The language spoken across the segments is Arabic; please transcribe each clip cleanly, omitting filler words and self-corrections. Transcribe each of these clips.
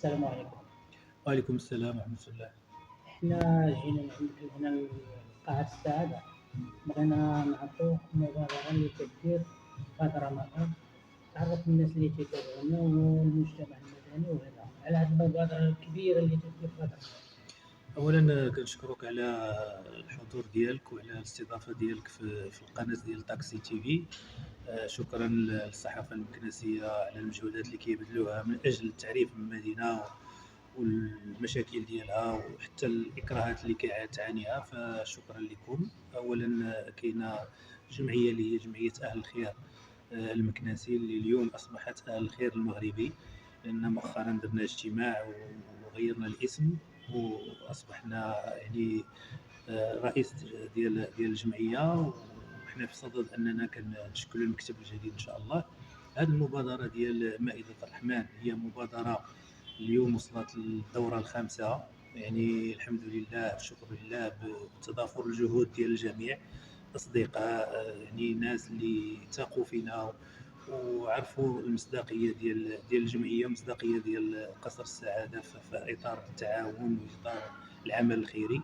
السلام عليكم. وعليكم السلام ورحمة الله. إحنا جينا عندك هنا لقاعة السعادة، بغينا نعرفوا المبادرة اللي تدير في هذا رمضان، تعرف الناس اللي تيتابعونا والمجتمع المدني وهذا على هذه المبادرة الكبيرة اللي تدير في هذا أولا كنشكرك على الحضور ديالك وعلى الاستضافة ديالك في القناة ديال طاكسي تي في. شكرا للصحافة المكنسية على المجهودات اللي كيبذلوها من أجل تعريف المدينة والمشاكل ديالها وحتى الإكراهات اللي كتعانيها، فشكرا لكم. أولا كاينة جمعية اللي هي جمعية أهل الخير المكناسي، اللي اليوم أصبحت أهل الخير المغربي، لأن مؤخرا درنا اجتماع وغيرنا الاسم وأصبحنا يعني رئيس ديال الجمعية، وحنا في صدد أننا كنشكلوا المكتب الجديد إن شاء الله. هذه المبادرة ديال مائدة الرحمن هي مبادرة اليوم وصلت للدورة الخامسة، يعني الحمد لله والشكر لله بتضافر الجهود ديال الجميع، أصدقاء يعني ناس اللي ثقوا فينا وعرفوا المصداقية ديال الجمعية ومصداقية ديال قصر السعادة في إطار التعاون وإطار العمل الخيري.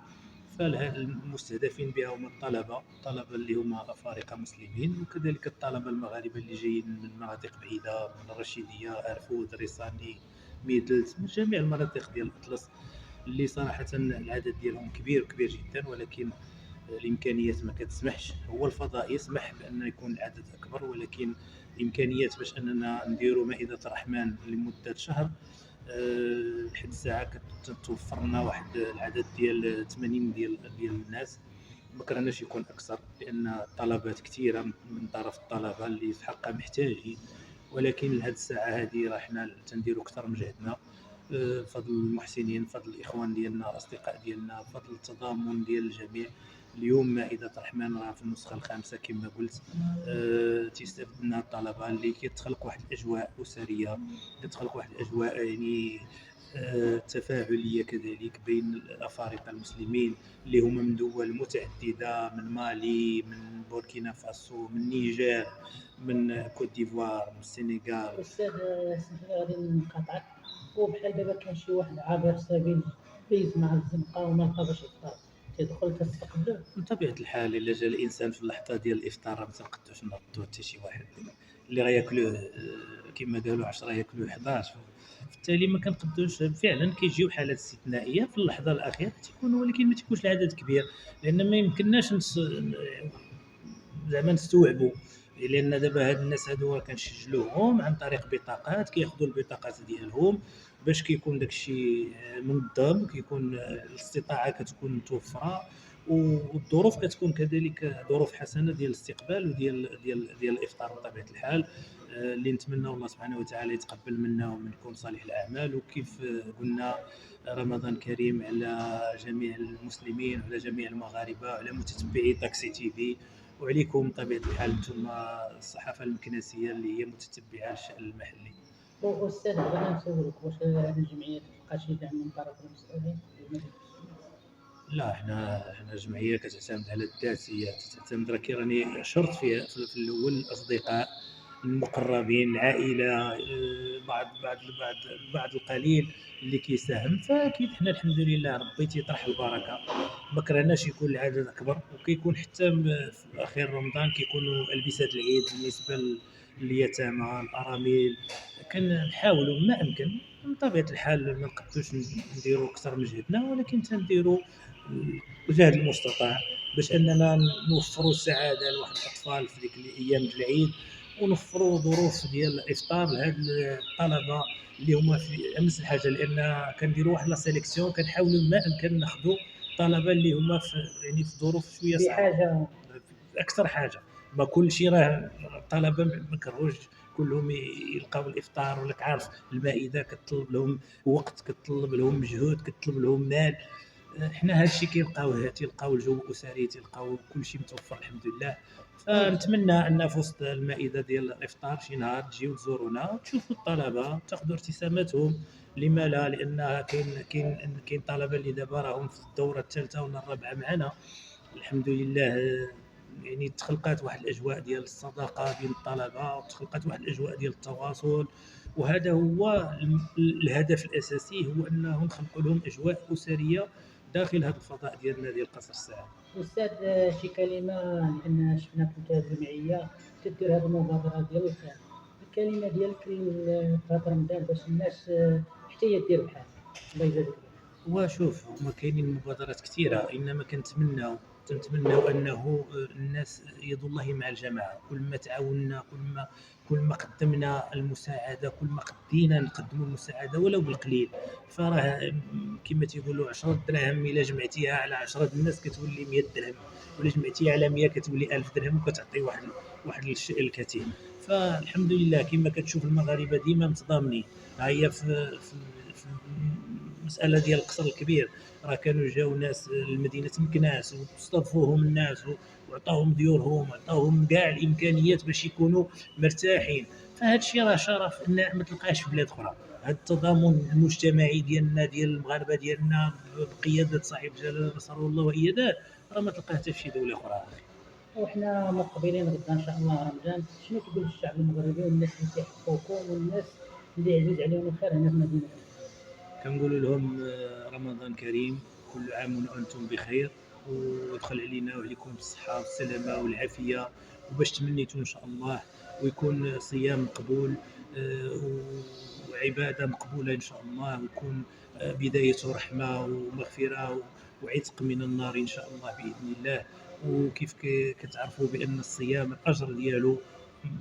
فالمستهدفين بها هما الطلبة اللي هما أفارقة مسلمين، وكذلك الطلبة المغاربة اللي جايين من مناطق بعيدة، من الرشيدية، أرفود، ريساني، ميدلت، من جميع المناطق ديال الأطلس، اللي صراحة العدد ديالهم كبير جدا، ولكن الامكانيات ما كتسمحش. هو الفضاء يسمح بان يكون العدد اكبر، ولكن الامكانيات باش اننا نديروا مائده الرحمن لمده شهر لحد الساعه كتوفر لنا واحد العدد ديال 80 ديال الناس. ما كرهناش يكون اكثر، لان الطلبات كثيره من طرف الطلبه اللي في حقها محتاجين، ولكن لهاد الساعه هذه راه حنا تنديروا اكثر من جهدنا بفضل المحسنين، بفضل الاخوان ديالنا، الاصدقاء ديالنا، بفضل التضامن ديال الجميع. اليوم مائدة الرحمن راه في النسخة الخامسة كما قلت. تيستافد منها الطلبة، اللي كتخلق واحد الأجواء أسرية، كتخلق واحد الأجواء يعني تفاعلية كذلك بين الأفارقة المسلمين اللي هما من دول متعددة، من مالي، من بوركينا فاسو، من نيجر، من كوت ديفوار، من السنغال. أستاذ اسمح لي غادي نقاطعك، وبحال دابا كان شي واحد عابر سبيل دايز مع الزنقة وما لقى باش يفطر، تيدخل تستقبلوه؟ من طبيعة الحال إلا جا الإنسان في اللحظة ديال الإفطار راه ما تنقدوش نردوه حتى شي واحد، اللي غياكلوه كما قالوا 10 ياكلوه 11. بالتالي ما كنقدوش. فعلا كيجيو حالات استثنائية في اللحظة الأخيرة تيكون، ولكن ما تيكونش العدد كبير، لأن ما يمكنناش زعما نستوعبوا. لان دابا هاد الناس هادو كنسجلوهم عن طريق بطاقات، كياخذوا البطاقات ديالهم باش كيكون داكشي منظم، كيكون الاستطاعه كتكون متوفره، والظروف كتكون كذلك ظروف حسنه ديال الاستقبال وديال الافطار بطبيعه الحال. اللي نتمنى الله سبحانه وتعالى يتقبل منا ومنكم صالح الاعمال. وكيف قلنا رمضان كريم على جميع المسلمين وعلى جميع المغاربه وعلى متتبعي طاكسي تي في، وعليكم بطبيعه الحال انتم الصحافه المكنسيه اللي هي متتبعه الشان المحلي. أستاذ بغينا نسولك، واش هذه الجمعية تلقى شي دعم من طرف المسؤولين في المدينة؟ لا، احنا جمعيه كتعتمد على الذات، هي تعتمد، راه راني شرط فيها في الاول الاصدقاء المقربين، العائله، بعض القليل اللي كيساهم. فاكيد حنا الحمد لله ربي تيطرح البركه، ما كرهناش يكون العدد اكبر. وكيكون حتى في اخر رمضان كيكونوا البسات العيد بالنسبه لليتامى الارامل. كنحاولوا ما امكن من طبيعه الحال، ما نقدوش نديروا اكثر من جهدنا، ولكن تنديروا الجهد المستطاع باش اننا نوفروا السعاده لواحد الاطفال في ديك الايام د العيد، ونوفروا ظروف ديال الافطار لهاد الطلبه اللي هما في امس الحاجه. لان كنديروا واحد لا سيليكسيون، كنحاولوا ما امكن ناخذوا طلبه اللي هما في يعني في ظروف شويه صعبه بحاجة. اكثر حاجه. ما كل شيء راه الطلبه ما كرهوش كلهم يلقاو الافطار، ولك عارف المائده كتطلب لهم وقت، كتطلب لهم مجهود، كتطلب لهم مال. حنا هادشي كيلقاوه، تيلقاو الجو اسري، تيلقاو كلشي متوفر الحمد لله. فنتمنى ان في وسط المائده ديال الافطار شي نهار تجيو تزورونا وتشوفوا الطلبه، تاخذوا ارتساماتهم. لما لا؟ لان كاين طلبه اللي دابا راهم في الدوره الثالثه ولا الرابعه معنا، الحمد لله. يعني تخلقات واحد الاجواء ديال الصداقه بين الطلبه، وتخلقات واحد الاجواء ديال التواصل وهذا هو الهدف الاساسي، هو انهم نخلقوا لهم اجواء اسريه داخل هذا الفضاء ديالنا ديال قصر الساعه. أستاذ، شي كلمة، لأن شفنا كنت الجمعية تدير هذه المبادرة ديال الخير، الكلمة ديالك في هذا رمضان باش الناس حتى هي دير بحالك. الله يجازيك بخير. وشوف، هما كاينين مبادرات كثيرة، إنما تنتمناو أنه الناس يد الله مع الجماعة. كل ما تعاوننا، كل ما قدمنا المساعدة، كل ما قدينا نقدموا المساعدة ولو بالقليل، فراه كما تيقولوا 10 دراهم إلا جمعتيها على 10 الناس كتولي 100 درهم، ولا جمعتيها على 100 كتولي 1000 درهم، وكتعطي واحد الشيء الكثير. فالحمد لله كما كتشوف المغاربة ديما متضامنين. ها هي في المساله ديال القصر الكبير، راه كانوا جاو ناس لمدينه مكناس واستضفوهم الناس وعطاوهم ديورهم وعطاوهم كاع الامكانيات باش يكونوا مرتاحين. فهذا الشيء راه شرف ان ما تلقاش في بلاد اخرى. هذا التضامن المجتمعي ديالنا ديال المغاربه ديالنا بقياده صاحب جلاله نصره الله واياداه، راه ما تلقاه حتى في شي دوله اخرى. وإحنا مقبلين غدا إن شاء الله رمضان، شنو تقول للشعب المغربي والناس اللي كيحبوكم والناس اللي عزيز عليهم الخير هنا في مدينة؟ كنقول لهم رمضان كريم، كل عام وانتم بخير، ويدخل علينا وعليكم بالصحه والسلامه والعافيه، وباش تمنيتوا ان شاء الله، ويكون صيام مقبول، وعباده مقبوله ان شاء الله، ويكون بدايه رحمه ومغفره وعتق من النار ان شاء الله باذن الله. وكيف كتعرفوا بان الصيام الاجر ديالو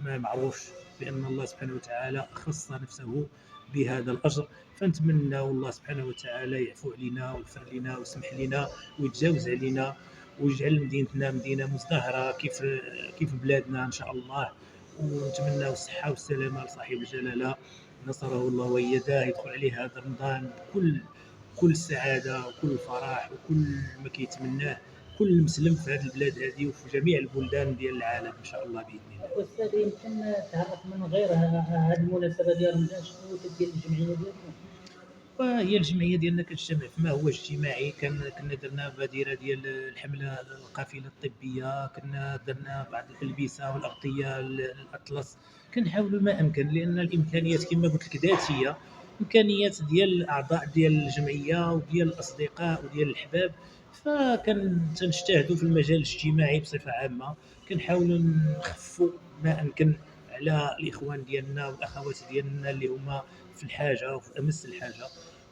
ما معروفش، لان الله سبحانه وتعالى خص نفسه بهذا الاجر. فنتمنى الله سبحانه وتعالى يعفو علينا ويغفر لنا ويسمح لنا ويتجاوز علينا، ويجعل مدينتنا مدينه مزدهره كيف بلادنا ان شاء الله. ونتمنى الصحه والسلامه لصاحب الجلاله نصره الله وايداه، يدخل عليه هذا رمضان بكل السعاده وكل الفرح وكل ما كيتمناه كل مسلم في هذه البلاد هذه وفي جميع البلدان ديال العالم ان شاء الله باذن الله. أستاذ، يمكن تعرف من غير هذه المناسبة ديال رمضان شنو تدير الجمعية ديالكم؟ وهي الجمعيه ديالنا كتجتمع فيما هو اجتماعي. كنا درنا بادره ديال الحمله القافله الطبيه، كنا درنا بعض الالبسه والاغطيه الاطلس. كنحاولوا ما امكن، لان الامكانيات كما قلت لك ذاتيه، امكانيات ديال الاعضاء ديال الجمعيه وديال الاصدقاء وديال الاحباب. تنجتهدوا في المجال الاجتماعي بصفه عامه، كنحاولوا نخفوا ما امكن على الاخوان ديالنا والاخوات ديالنا اللي هما في الحاجه وفي امس الحاجه.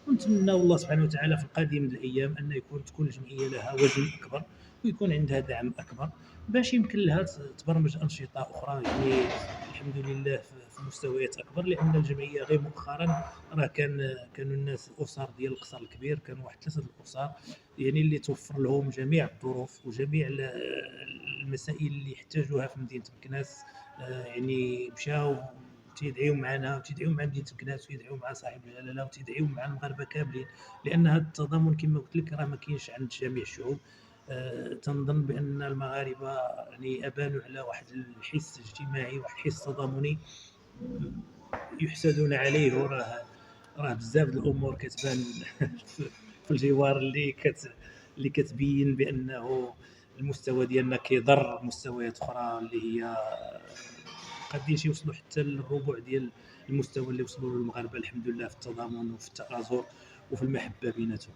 ونتمنى الله سبحانه وتعالى في القادم من الايام ان تكون الجمعيه لها وزن اكبر، ويكون عندها دعم اكبر، باش يمكن لها تبرمج انشطه اخرى، يعني الحمد لله في مستويات اكبر. لان الجمعيه غير مؤخرا راه كانوا الناس الاسر ديال القصر الكبير، كانوا واحد 3 الاسر يعني اللي توفر لهم جميع الظروف وجميع المسائل اللي يحتاجوها في مدينه مكناس. يعني مشاو تيدعيو معنا وتيدعيو مع مدينه مكناس وتيدعيو مع صاحب الجلاله وتيدعيو مع المغاربه كاملين، لان هذا التضامن كما قلت لك راه ما كاينش عند جميع الشعوب. تنظن بان المغاربه يعني ابانوا على واحد الحس اجتماعي، واحد الحس تضامني يحسدون عليه. راه بزاف د الامور كتبان في الجوار اللي كتبين بانه المستوى ديالنا كيضر مستويات اخرى اللي هي قادينش يوصلوا حتى للربع ديال المستوى اللي وصلوا له المغاربه الحمد لله في التضامن وفي التآزر وفي المحبه بيناتهم.